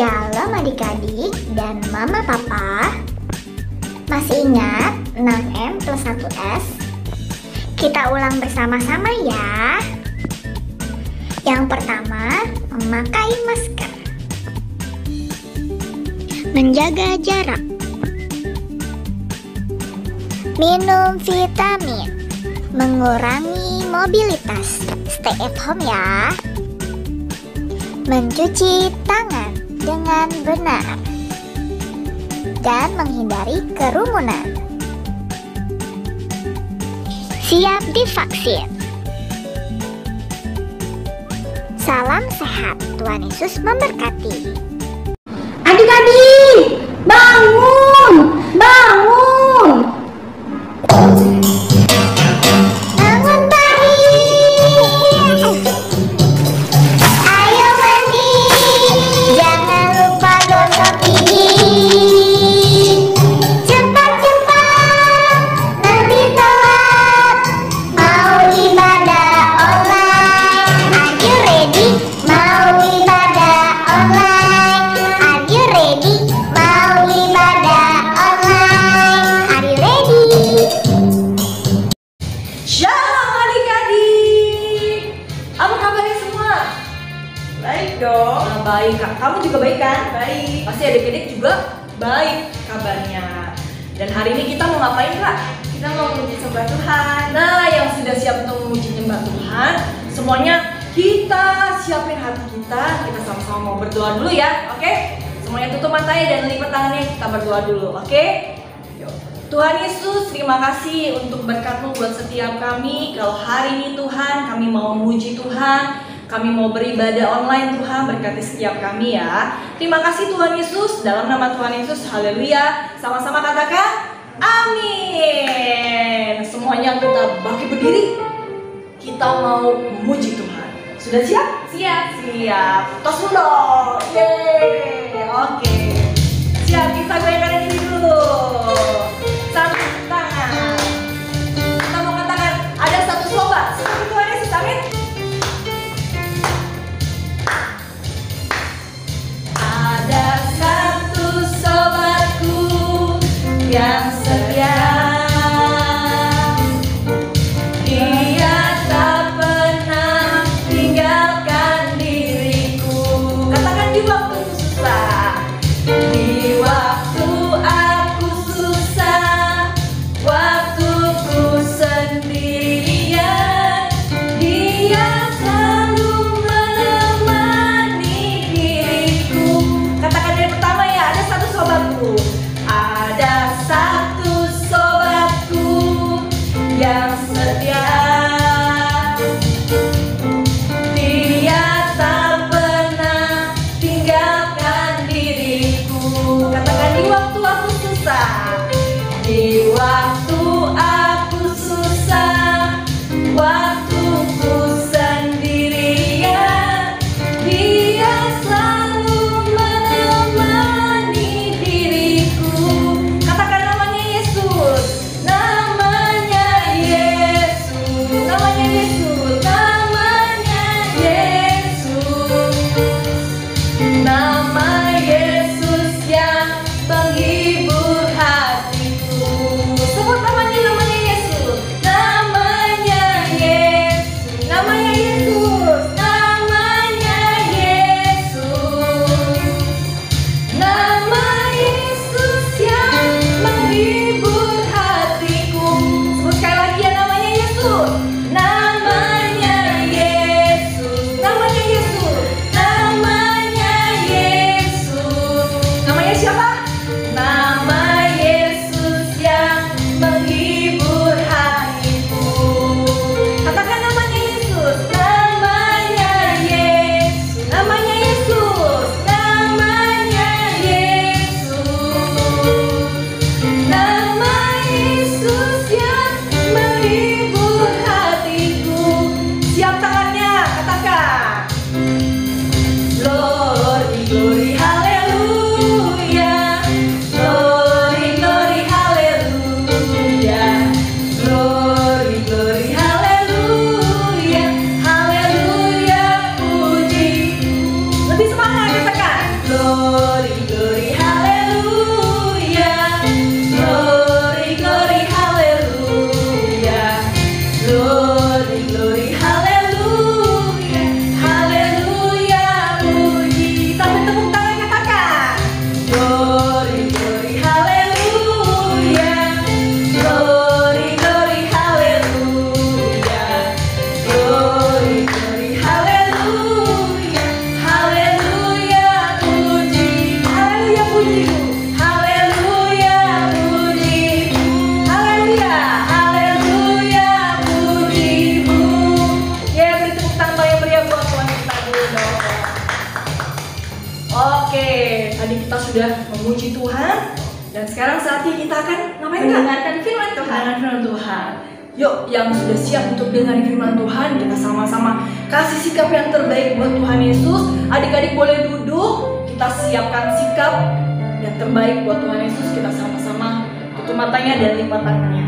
Shalom adik-adik dan mama papa. Masih ingat 6M plus 1S? Kita ulang bersama-sama ya. Yang pertama, memakai masker. Menjaga jarak. Minum vitamin. Mengurangi mobilitas. Stay at home ya. Mencuci tangan dengan benar dan menghindari kerumunan. Siap divaksin. Salam sehat, Tuhan Yesus memberkati. Adik-adik, bangun, bangun. Bangun pagi. Ayo mandi. Jangan lupa gosok gigi. Cepat-cepat, nanti telat. Mau ibadah online. Are you ready? Mau ibadah online. Are you ready? Mau ibadah online. Are you ready? Shalom adik-adik. Apa kabarnya semua? Baik dong. Baik, kamu juga baik kan? Baik. Pasti adik-adik juga baik kabarnya. Dan hari ini kita mau ngapain, Kak? Kita mau memuji sembah Tuhan. Nah, yang sudah siap untuk memuji sembah Tuhan, semuanya kita siapin hati kita. Kita sama-sama mau berdoa dulu ya, oke? Semuanya tutup matanya dan lipat tangannya, kita berdoa dulu, oke? Yuk. Tuhan Yesus, terima kasih untuk berkat-Mu buat setiap kami. Kalau hari ini Tuhan, kami mau memuji Tuhan, kami mau beribadah online Tuhan, berkati setiap kami ya. Terima kasih Tuhan Yesus, dalam nama Tuhan Yesus, haleluya. Sama-sama katakan, amin. Semuanya kita bangkit berdiri, kita mau memuji Tuhan. Sudah siap? Siap. Siap. Tos dulu dong. Yeay. Oke. Siap, kita goyangkan diri dulu. Satu tangan. Kita mau katakan ada satu sobat. Seperti Tuhan Yesus, amin. Ada satu sobatku yang setia. Dia tak pernah tinggalkan diriku. Katakan di waktu susah. Di waktu aku susah, waktuku sendirian, Dia selalu menemani diriku. Katakan yang pertama ya, ada satu sobatku. Ada satu sobatku yang setia. Dia tak pernah tinggalkan diriku. Katakan di waktu aku susah. Di waktu aku susah, waktuku sendirian, Dia selalu menemani diriku. Katakan namanya Yesus. Namanya Yesus. Namanya Yesus. Namanya Yesus. Nama Yesus yang menghibur hatiku. Sebut namanya Yesus. Namanya Yesus. Namanya Yesus. Namanya Yesus. Nama Yesus yang menghibur hatiku. Sebut sekali lagi ya, namanya Yesus. Namanya Yesus. Namanya Yesus. Namanya Yesus. Namanya siapa? Nama Yesus yang menghibur hatiku. Katakan namanya Yesus. Namanya Yesus. Namanya Yesus. Namanya Yesus. Nama Yesus yang menghibur hatiku. Siap tangannya, katakan. Glory, glory, haleluya. Glory, glory, haleluya. Glory, glory, haleluya. Haleluya, puji. Lebih semangat, katakan. Glory, glory, haleluya. Glory, glory, haleluya. Glory, glory, haleluya. Haleluya, puji. Sampai tepuk tangan katakan. Glory, glory, haleluya. Glory, glory, haleluya. Glory, glory, haleluya. Haleluya, puji. Haleluya, pujimu. Haleluya, pujimu. Haleluya, haleluya, pujimu. Ya, beri tepuk tangan yang meriah buat Tuhan kita dulu dong. Oke, tadi kita sudah memuji Tuhan dan sekarang saatnya kita akan ngapain, Kak? Mendengarkan firman Tuhan. Mendengarkan firman Tuhan. Yuk, yang sudah siap untuk dengar firman Tuhan, kita sama-sama kasih sikap yang terbaik buat Tuhan Yesus. Adik-adik boleh duduk, kita siapkan sikap yang terbaik buat Tuhan Yesus. Kita sama-sama tutup matanya dan lipat tangannya.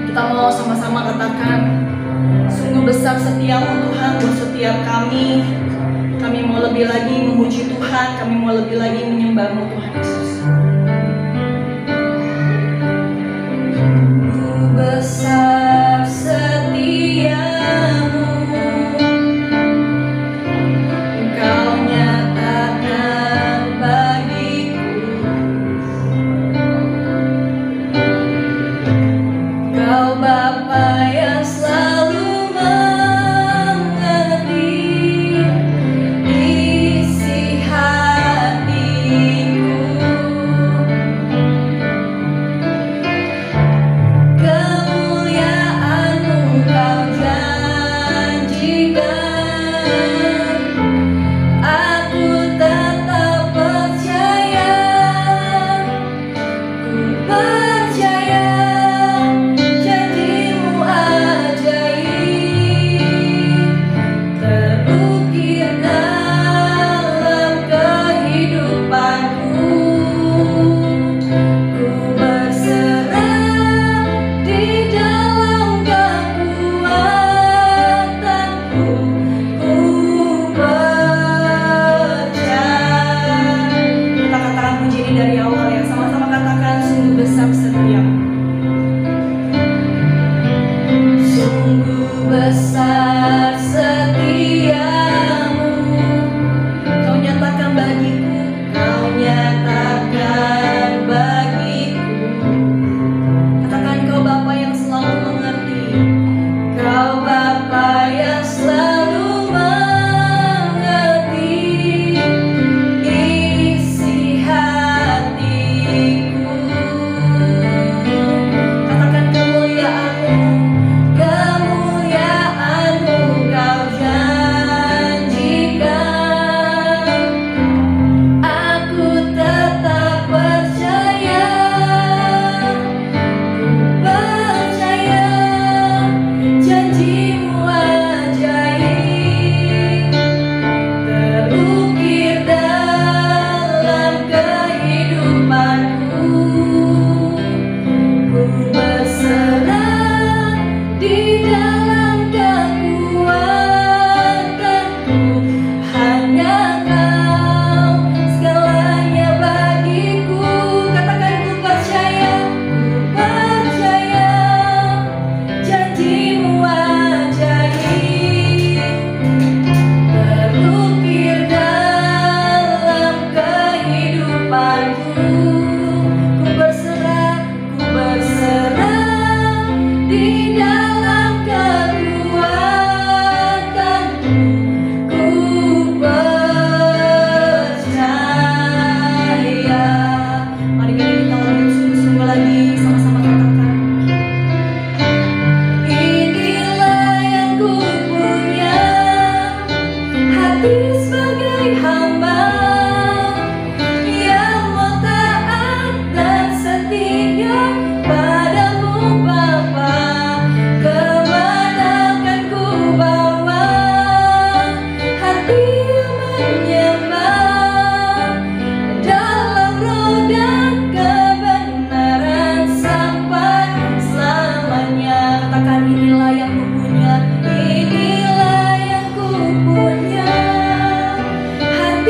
Kita mau sama-sama katakan, sungguh besar setiamu Tuhan buat setiap kami. Kami mau lebih lagi memuji Tuhan, kami mau lebih lagi menyembah-Mu Tuhan Yesus. Besar setiamu, Engkau nyatakan bagiku. Engkau Bapa yang selalu mengerti isi hatiku.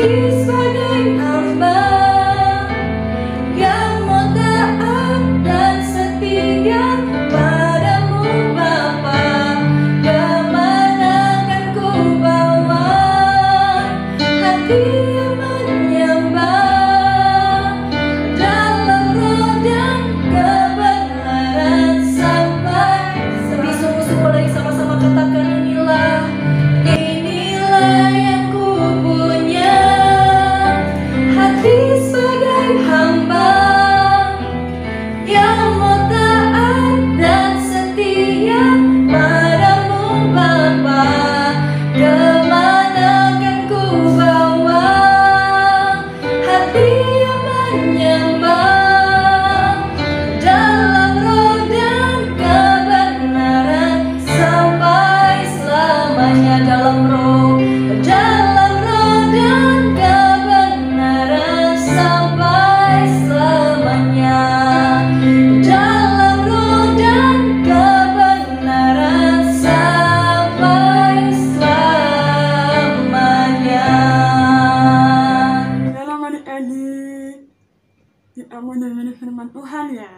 hati sebagai hamba yang mau taat dan setia padamu Bapa. Kemana kan ku bawa hati yang menyembah dalam roh dan kebenaran sampai. Lebih sungguh-sungguh lagi sama-sama katakan inilah yang ku punya, hati sebagai hamba yang mau taat dan setia padamu Bapa. Kemana kan ku bawa hati yang menyembah dalam roh dan kebenaran sampai selamanya. Dalam roh dan kebenaran sampai selamanya. Dalam roh dan kebenaran sampai selamanya. Dalam adik-adik, kita mau dengerin firman Tuhan ya.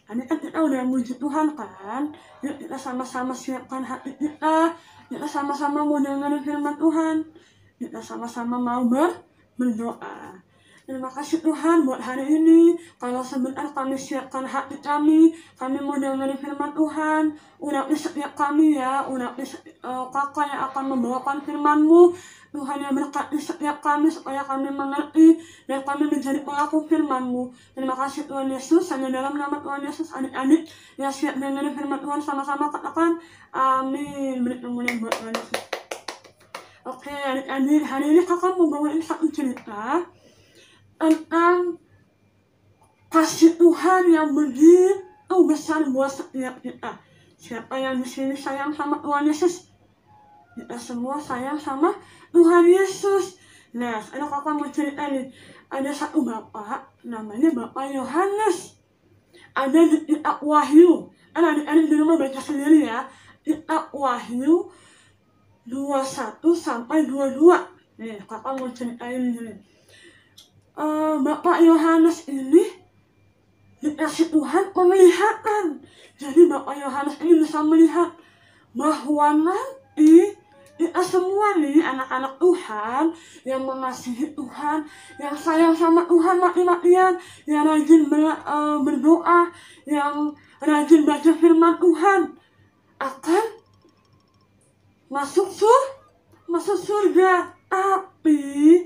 Adik kan kita udah muji Tuhan kan. Yuk kita sama-sama siapkan hati kita. Kita sama-sama mau dengerin firman Tuhan. Kita sama-sama mau berdoa. Terima kasih Tuhan buat hari ini. Kalau sebentar kami siapkan hati kami mau dengerin firman Tuhan. Urapi setiap kami ya, urapi kakak yang akan membawakan firman-Mu. Tuhan yang berkati setiap kami supaya kami mengerti dan kami menjadi pelaku firman-Mu. Terima kasih Tuhan Yesus. Hanya dalam nama Tuhan Yesus adik-adik yang siap dengerin firman Tuhan sama-sama katakan amin. Beri kemuliaan buat Tuhan Yesus. Oke adik-adik, hari ini kakak mau bawain satu cerita tentang kasih Tuhan yang begitu besar buat setiap kita. Siapa yang di sini sayang sama Tuhan Yesus? Kita semua sayang sama Tuhan Yesus. Nah, sekarang kakak mau cerita nih. Ada satu bapak, namanya Bapak Yohanes. Ada di kitab Wahyu. Adik-adik di rumah baca sendiri ya. Kitab Wahyu 21 sampai 22. Nih, kakak mau ceritain ini. Bapak Yohanes ini dikasih Tuhan penglihatan. Jadi Bapak Yohanes ini bisa melihat bahwa nanti kita semua nih anak-anak Tuhan yang mengasihi Tuhan, yang sayang sama Tuhan mati-matian, yang rajin berdoa, yang rajin baca firman Tuhan akan masuk surga. Tapi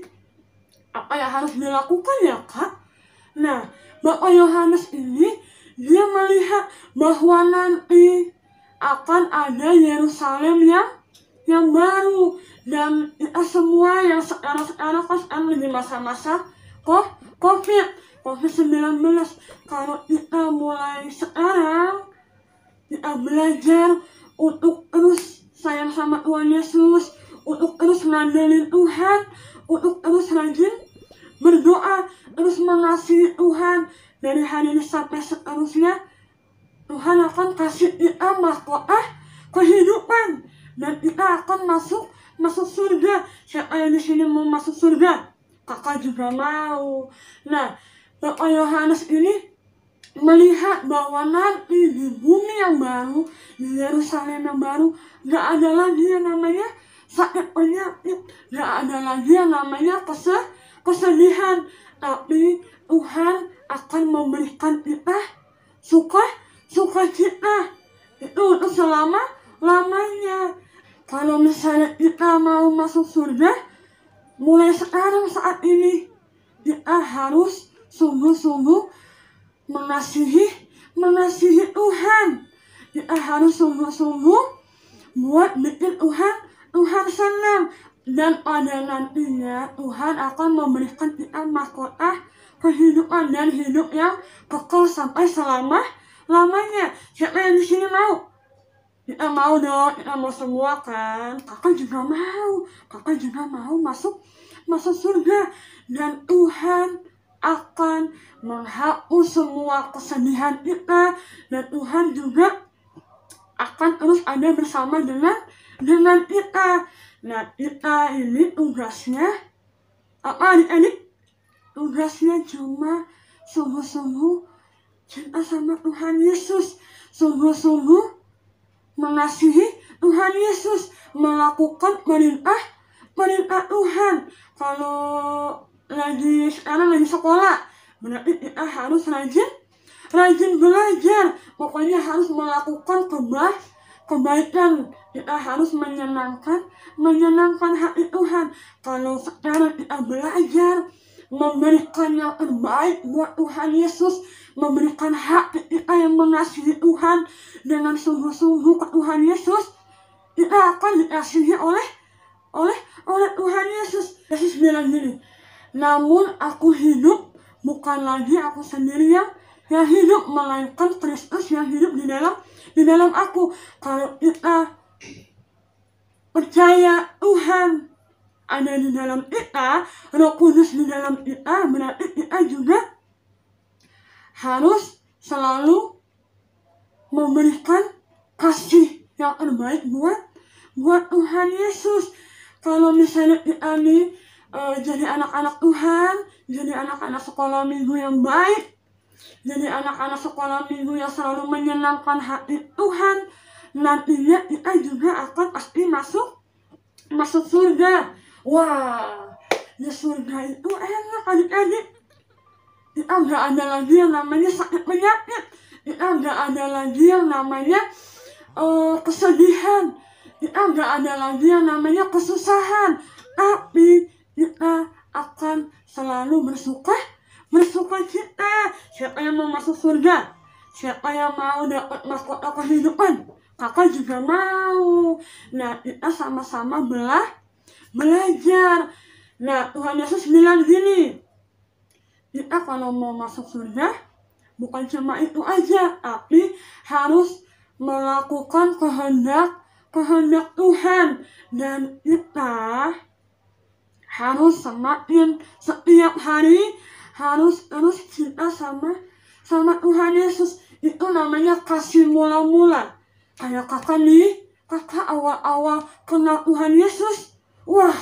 apa yang harus dilakukan ya Kak? Nah, Bapak Yohanes ini dia melihat bahwa nanti akan ada Yerusalem yang baru, dan kita semua yang sekarang kan lagi masa-masa COVID-19. Kalau kita mulai sekarang kita belajar untuk terus sayang sama Tuhan Yesus, untuk terus ngandelin Tuhan, untuk terus rajin berdoa, terus mengasihi Tuhan dari hari ini sampai seterusnya. Tuhan akan kasih kita mahkota kehidupan dan kita akan masuk surga. Siapa yang di sini mau masuk surga? Kakak juga mau. Nah, Bapak Yohanes ini melihat bahwa nanti di bumi yang baru, di Yerusalem yang baru, gak ada lagi yang namanya sakit penyakit, gak ada lagi yang namanya kesedihan, tapi Tuhan akan memberikan kita sukacita itu untuk selama-lamanya. Kalau misalnya kita mau masuk surga, mulai sekarang saat ini kita harus sungguh-sungguh mengasihi Tuhan. Kita harus sungguh-sungguh buat bikin Tuhan senang, dan pada nantinya Tuhan akan memberikan kita mahkota kehidupan dan hidup yang kekal sampai selama-lamanya. Siapa yang di sini mau? Kita mau dong, kita mau semua kan. Kakak juga mau masuk surga, dan Tuhan akan menghapus semua kesedihan kita, dan Tuhan juga akan terus ada bersama dengan kita. Nah, kita ini tugasnya Apa adik-adik? Tugasnya cuma sungguh-sungguh cinta sama Tuhan Yesus, sungguh-sungguh mengasihi Tuhan Yesus, melakukan perintah Tuhan. Kalau sekarang lagi sekolah, berarti kita harus rajin belajar. Pokoknya harus melakukan kebaikan. Kita harus menyenangkan hati Tuhan. Kalau sekarang kita belajar memberikan yang terbaik buat Tuhan Yesus, memberikan hati kita yang mengasihi Tuhan dengan sungguh-sungguh ke Tuhan Yesus, kita akan dikasihi oleh Tuhan Yesus. Yesus bilang gini, namun aku hidup, bukan lagi aku sendiri yang hidup, melainkan Kristus yang hidup di dalam aku. Kalau kita percaya Tuhan ada di dalam kita, Roh Kudus di dalam kita, berarti kita juga harus selalu memberikan kasih yang terbaik buat Tuhan Yesus. Kalau misalnya kita jadi anak-anak Tuhan, jadi anak-anak sekolah minggu yang baik, jadi anak-anak sekolah minggu yang selalu menyenangkan hati Tuhan, nantinya kita juga akan pasti masuk surga. Wah, di surga itu enak adik-adik. Kita nggak ada lagi yang namanya sakit penyakit. Kita nggak ada lagi yang namanya kesedihan. Kita nggak ada lagi yang namanya kesusahan. Tapi kita akan selalu bersuka cita. Siapa yang mau masuk surga? Siapa yang mau dapat mahkota kehidupan? Kakak juga mau. Nah, kita sama-sama belajar. Nah, Tuhan Yesus bilang gini, kita kalau mau masuk surga, bukan cuma itu aja, tapi harus melakukan kehendak Tuhan. Dan kita harus semakin setiap hari harus terus cinta sama Tuhan Yesus. Itu namanya kasih mula-mula. Kayak kakak awal-awal kenal Tuhan Yesus, wah,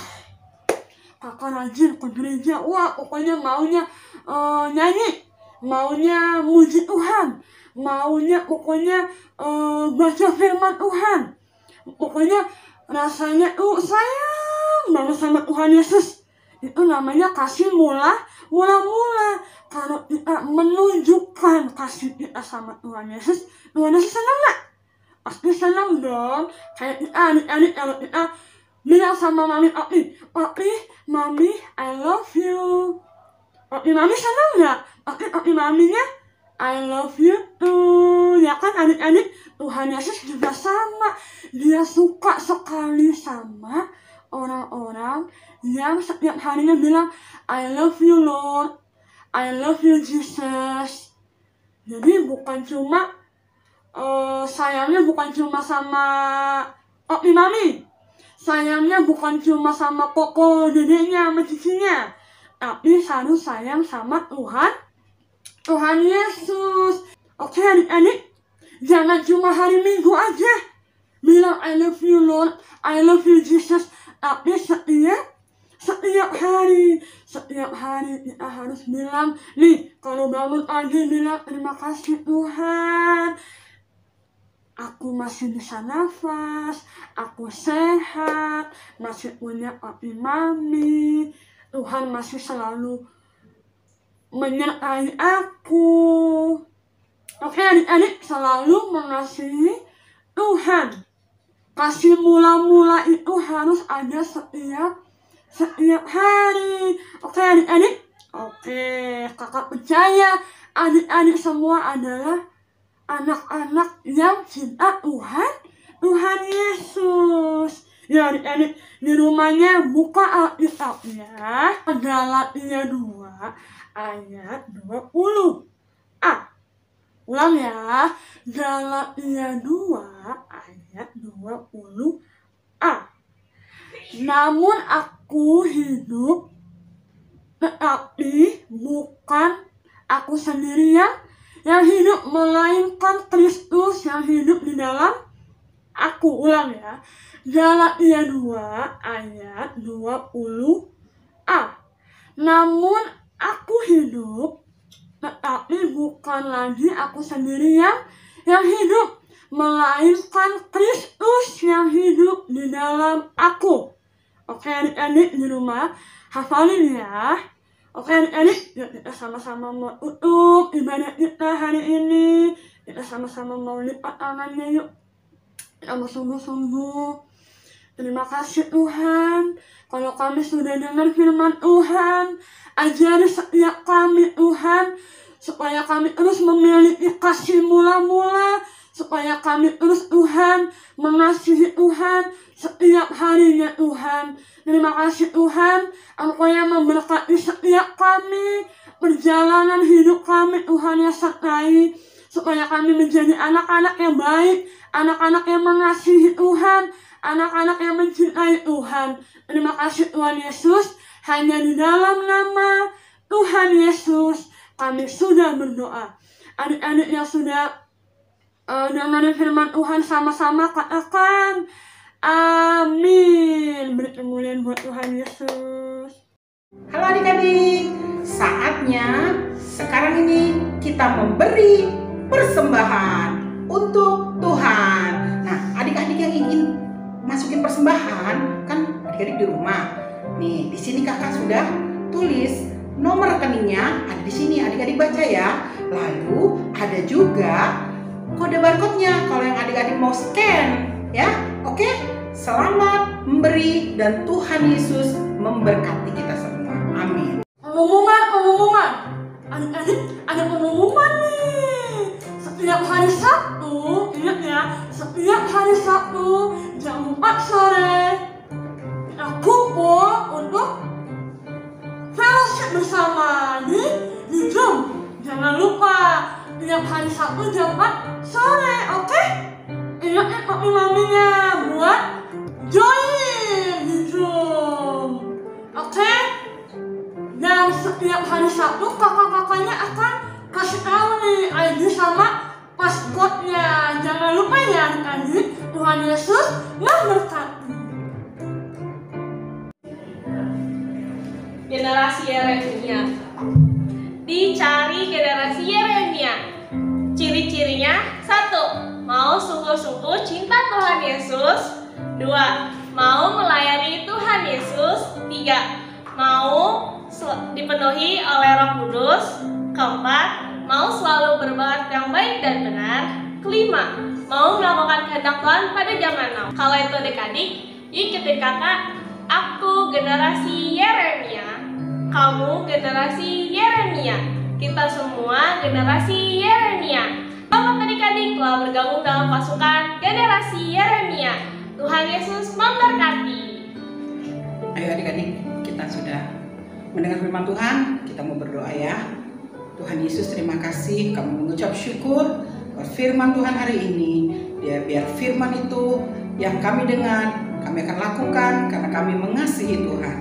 kakak rajin ke gereja, wah, pokoknya maunya nyanyi, maunya muji Tuhan, maunya pokoknya baca firman Tuhan. Pokoknya rasanya sayang banget sama Tuhan Yesus. Itu namanya kasih mula-mula. Kalau kita menunjukkan kasih kita sama Tuhan Yesus senang gak? Pasti senang dong. Kayak kita adik-adik, kalau kita bilang sama mami, papi, mami, I love you. Papi, mami senang gak? Papi, maminya, I love you too. Ya kan adik-adik, Tuhan Yesus juga sama. Dia suka sekali sama orang-orang yang setiap harinya bilang, I love you Lord, I love you Jesus. Jadi bukan cuma sayangnya bukan cuma sama papi mami, sayangnya bukan cuma sama koko dedenya sama cicinya, tapi harus sayang sama Tuhan Yesus. Oke adik-adik, jangan cuma hari Minggu aja bilang I love you Lord, I love you Jesus, tapi setiap hari kita harus bilang nih, kalau bangun pagi bilang terima kasih Tuhan, aku masih bisa nafas, aku sehat, masih punya papi mami, Tuhan masih selalu menyertai aku. Oke adik-adik, selalu mengasihi Tuhan. Kasih mula-mula itu harus ada setiap hari. Oke adik-adik? Oke, kakak percaya adik-adik semua adalah anak-anak yang cinta Tuhan Yesus. Ya adik-adik, di rumahnya buka Alkitabnya, Galatia 2 ayat 20. Ulang ya, Galatia 2 ayat 20. Namun aku hidup, tetapi bukan aku sendiri yang hidup, melainkan Kristus yang hidup di dalam aku. Ulang ya, Galatia 2 ayat 20. Namun aku hidup, tetapi bukan lagi aku sendiri yang hidup, melainkan Kristus yang hidup di dalam aku. Oke adik-adik di rumah, hafalin ya. Oke adik-adik, yuk kita sama-sama mau tutup ibadah kita hari ini. Kita sama-sama mau lipat tangannya yuk. Kita bersungguh-sungguh. Terima kasih Tuhan, kalau kami sudah dengar firman Tuhan, ajari setiap kami Tuhan, supaya kami terus memiliki kasih mula-mula, supaya kami terus Tuhan mengasihi Tuhan setiap harinya Tuhan. Terima kasih Tuhan, Engkau yang memberkati setiap kami, perjalanan hidup kami Tuhan yang sertai, supaya kami menjadi anak-anak yang baik, anak-anak yang mengasihi Tuhan, anak-anak yang mencintai Tuhan. Terima kasih Tuhan Yesus, hanya di dalam nama Tuhan Yesus kami sudah berdoa. Adik-adik yang sudah dengerin firman Tuhan sama-sama katakan amin. Beri kemuliaan buat Tuhan Yesus. Halo adik-adik, saatnya sekarang ini kita memberi persembahan untuk Tuhan. Nah, adik-adik yang ingin masukin persembahan, kan adik-adik di rumah. Nih, di sini kakak sudah tulis nomor rekeningnya, ada di sini, adik-adik baca ya. Lalu ada juga kode barcode-nya kalau yang adik-adik mau scan, ya. Oke, selamat memberi dan Tuhan Yesus memberkati kita semua. Amin. Pengumuman. Adik-adik, ada pengumuman nih. Setiap hari Sabtu, ingat ya, setiap hari Sabtu jam 4 sore kita kumpul untuk fellowship bersama di Zoom. Jangan lupa tiap hari Sabtu jam 4 sore, oke? Ingat ya papi maminya buat join di Zoom, oke? Dan setiap hari Sabtu kakak-kakaknya akan kasih tahu nih ID sama passwordnya. Jangan lupa ya adik-adik. Tuhan Yesus memberkati. Generasi Yeremia. Dicari generasi Yeremia. Ciri-cirinya: 1. Mau sungguh-sungguh cinta Tuhan Yesus. 2. Mau melayani Tuhan Yesus. 3. Mau dipenuhi oleh Roh Kudus. 4. Mau selalu berbuat yang baik dan benar. 5. Mau melakukan kehendak Tuhan pada zaman now. Kalau itu adik-adik, yuk ikutin kakak. Aku generasi Yeremia, kamu generasi Yeremia, kita semua generasi Yeremia. Selamat adik-adik telah bergabung dalam pasukan generasi Yeremia. Tuhan Yesus memberkati. Ayo adik-adik, kita sudah mendengar firman Tuhan, kita mau berdoa ya. Tuhan Yesus, terima kasih, kami mengucap syukur buat firman Tuhan hari ini. Biar firman itu yang kami dengar, kami akan lakukan karena kami mengasihi Tuhan.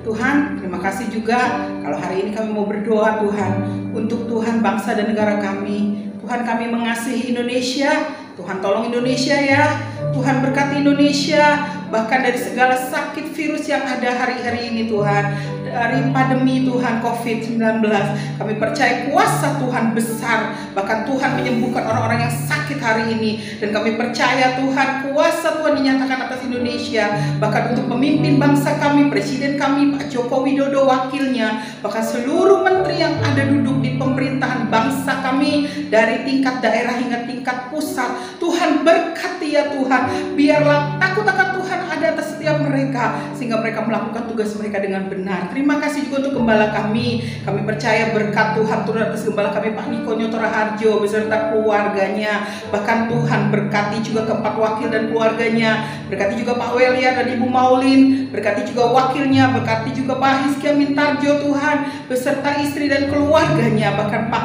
Tuhan, terima kasih juga kalau hari ini kami mau berdoa Tuhan untuk Tuhan bangsa dan negara kami. Tuhan, kami mengasihi Indonesia. Tuhan, tolong Indonesia ya. Tuhan, berkati Indonesia, bahkan dari segala sakit virus yang ada hari-hari ini Tuhan, dari pandemi Tuhan COVID-19, kami percaya kuasa Tuhan besar, bahkan Tuhan menyembuhkan orang-orang yang sakit hari ini, dan kami percaya Tuhan kuasa Tuhan dinyatakan atas Indonesia, bahkan untuk pemimpin bangsa kami, Presiden kami Pak Joko Widodo, wakilnya, bahkan seluruh menteri yang ada duduk di pemerintahan bangsa kami dari tingkat daerah hingga tingkat pusat. Tuhan, berkati ya Tuhan, biarlah takut akan Tuhan ada atas setiap mereka, sehingga mereka melakukan tugas mereka dengan benar. Terima kasih juga untuk gembala kami. Kami percaya berkat Tuhan turun atas gembala kami Pak Niko Nyoto Raharjo beserta keluarganya. Bahkan Tuhan berkati juga keempat wakil dan keluarganya. Berkati juga Pak Welia dan Ibu Maulin. Berkati juga wakilnya. Berkati juga Pak Hizkia Mintarjo Tuhan beserta istri dan keluarganya. Bahkan Pak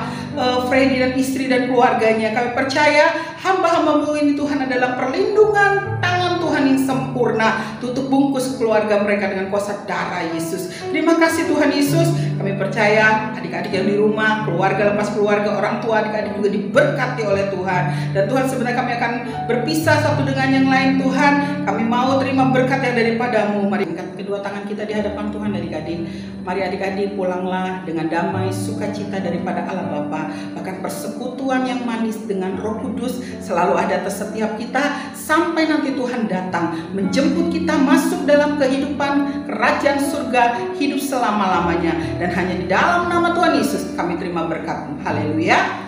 Freddy dan istri dan keluarganya. Kami percaya hamba-hambamu ini Tuhan adalah perlindungan tangan Tuhan Tuhan yang sempurna. Tutup bungkus keluarga mereka dengan kuasa darah Yesus. Terima kasih Tuhan Yesus. Kami percaya adik-adik yang di rumah, keluarga lepas keluarga, orang tua adik-adik juga diberkati oleh Tuhan. Dan Tuhan, sebenarnya kami akan berpisah satu dengan yang lain Tuhan. Kami mau terima berkat yang daripadamu. Mari angkat kedua tangan kita di hadapan Tuhan adik-adik. Mari adik-adik pulanglah dengan damai sukacita daripada Allah Bapa. Bahkan persekutuan yang manis dengan Roh Kudus selalu ada atas setiap kita sampai nanti Tuhan datang menjemput kita masuk dalam kehidupan kerajaan surga hidup selama-lamanya. Dan hanya di dalam nama Tuhan Yesus kami terima berkat. Haleluya.